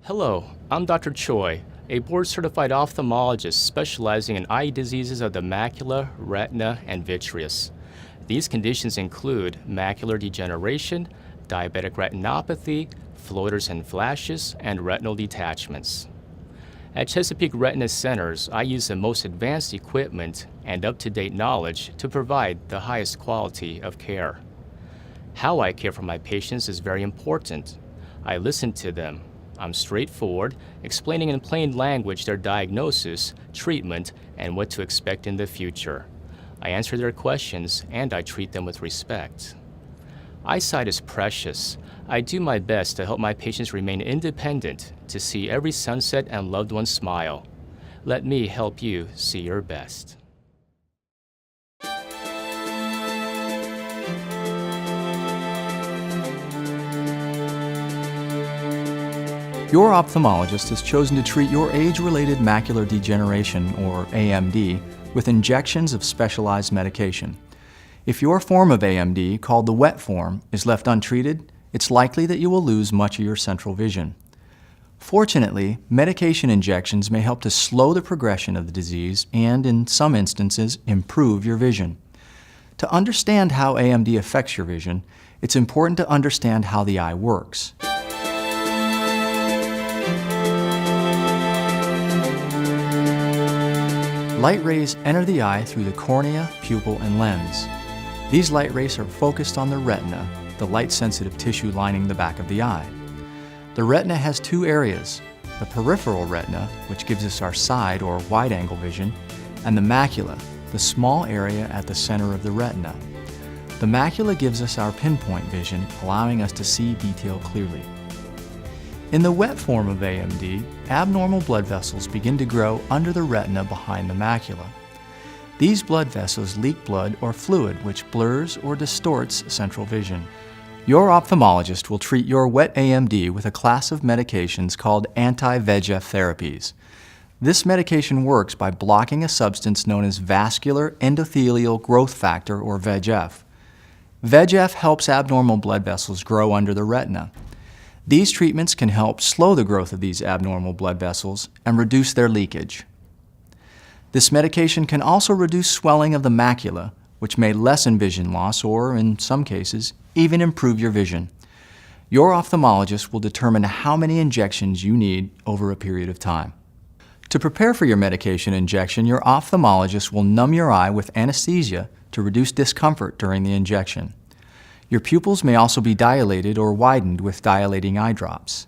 Hello, I'm Dr. Choi, a board-certified ophthalmologist specializing in eye diseases of the macula, retina, and vitreous. These conditions include macular degeneration, diabetic retinopathy, floaters and flashes, and retinal detachments. At Chesapeake Retina Centers, I use the most advanced equipment and up-to-date knowledge to provide the highest quality of care. How I care for my patients is very important. I listen to them. I'm straightforward, explaining in plain language their diagnosis, treatment, and what to expect in the future. I answer their questions and I treat them with respect. Eyesight is precious. I do my best to help my patients remain independent, to see every sunset and loved one smile. Let me help you see your best. Your ophthalmologist has chosen to treat your age-related macular degeneration, or AMD, with injections of specialized medication. If your form of AMD, called the wet form, is left untreated, it's likely that you will lose much of your central vision. Fortunately, medication injections may help to slow the progression of the disease and, in some instances, improve your vision. To understand how AMD affects your vision, it's important to understand how the eye works. Light rays enter the eye through the cornea, pupil, and lens. These light rays are focused on the retina, the light-sensitive tissue lining the back of the eye. The retina has two areas, the peripheral retina, which gives us our side or wide-angle vision, and the macula, the small area at the center of the retina. The macula gives us our pinpoint vision, allowing us to see detail clearly. In the wet form of AMD, abnormal blood vessels begin to grow under the retina behind the macula. These blood vessels leak blood or fluid, which blurs or distorts central vision. Your ophthalmologist will treat your wet AMD with a class of medications called anti-VEGF therapies. This medication works by blocking a substance known as vascular endothelial growth factor, or VEGF. VEGF helps abnormal blood vessels grow under the retina. These treatments can help slow the growth of these abnormal blood vessels and reduce their leakage. This medication can also reduce swelling of the macula, which may lessen vision loss or, in some cases, even improve your vision. Your ophthalmologist will determine how many injections you need over a period of time. To prepare for your medication injection, your ophthalmologist will numb your eye with anesthesia to reduce discomfort during the injection. Your pupils may also be dilated or widened with dilating eye drops.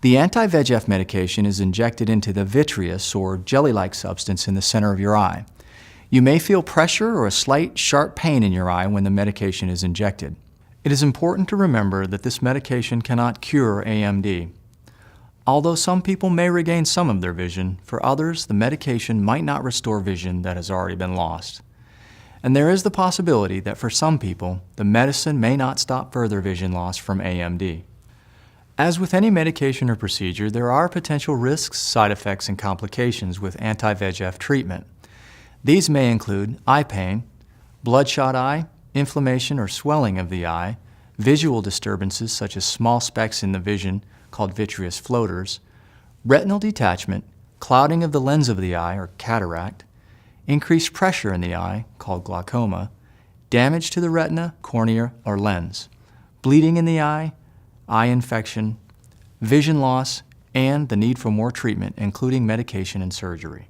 The anti-VEGF medication is injected into the vitreous or jelly-like substance in the center of your eye. You may feel pressure or a slight sharp pain in your eye when the medication is injected. It is important to remember that this medication cannot cure AMD. Although some people may regain some of their vision, for others the medication might not restore vision that has already been lost. And there is the possibility that for some people, the medicine may not stop further vision loss from AMD. As with any medication or procedure, there are potential risks, side effects, and complications with anti-VEGF treatment. These may include eye pain, bloodshot eye, inflammation or swelling of the eye, visual disturbances such as small specks in the vision called vitreous floaters, retinal detachment, clouding of the lens of the eye or cataract, increased pressure in the eye, called glaucoma, damage to the retina, cornea, or lens, bleeding in the eye infection, vision loss, and the need for more treatment, including medication and surgery.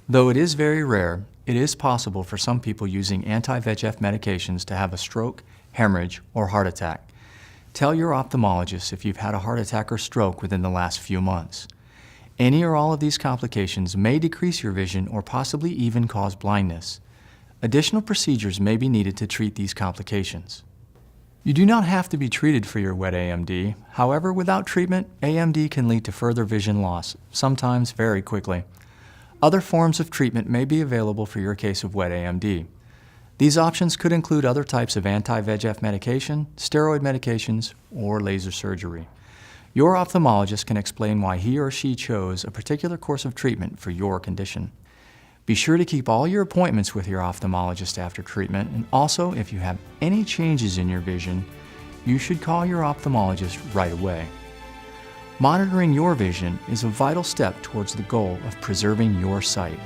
Though it is very rare, it is possible for some people using anti-VEGF medications to have a stroke, hemorrhage, or heart attack. Tell your ophthalmologist if you've had a heart attack or stroke within the last few months. Any or all of these complications may decrease your vision or possibly even cause blindness. Additional procedures may be needed to treat these complications. You do not have to be treated for your wet AMD. However, without treatment, AMD can lead to further vision loss, sometimes very quickly. Other forms of treatment may be available for your case of wet AMD. These options could include other types of anti-VEGF medication, steroid medications, or laser surgery. Your ophthalmologist can explain why he or she chose a particular course of treatment for your condition. Be sure to keep all your appointments with your ophthalmologist after treatment, and also, if you have any changes in your vision, you should call your ophthalmologist right away. Monitoring your vision is a vital step towards the goal of preserving your sight.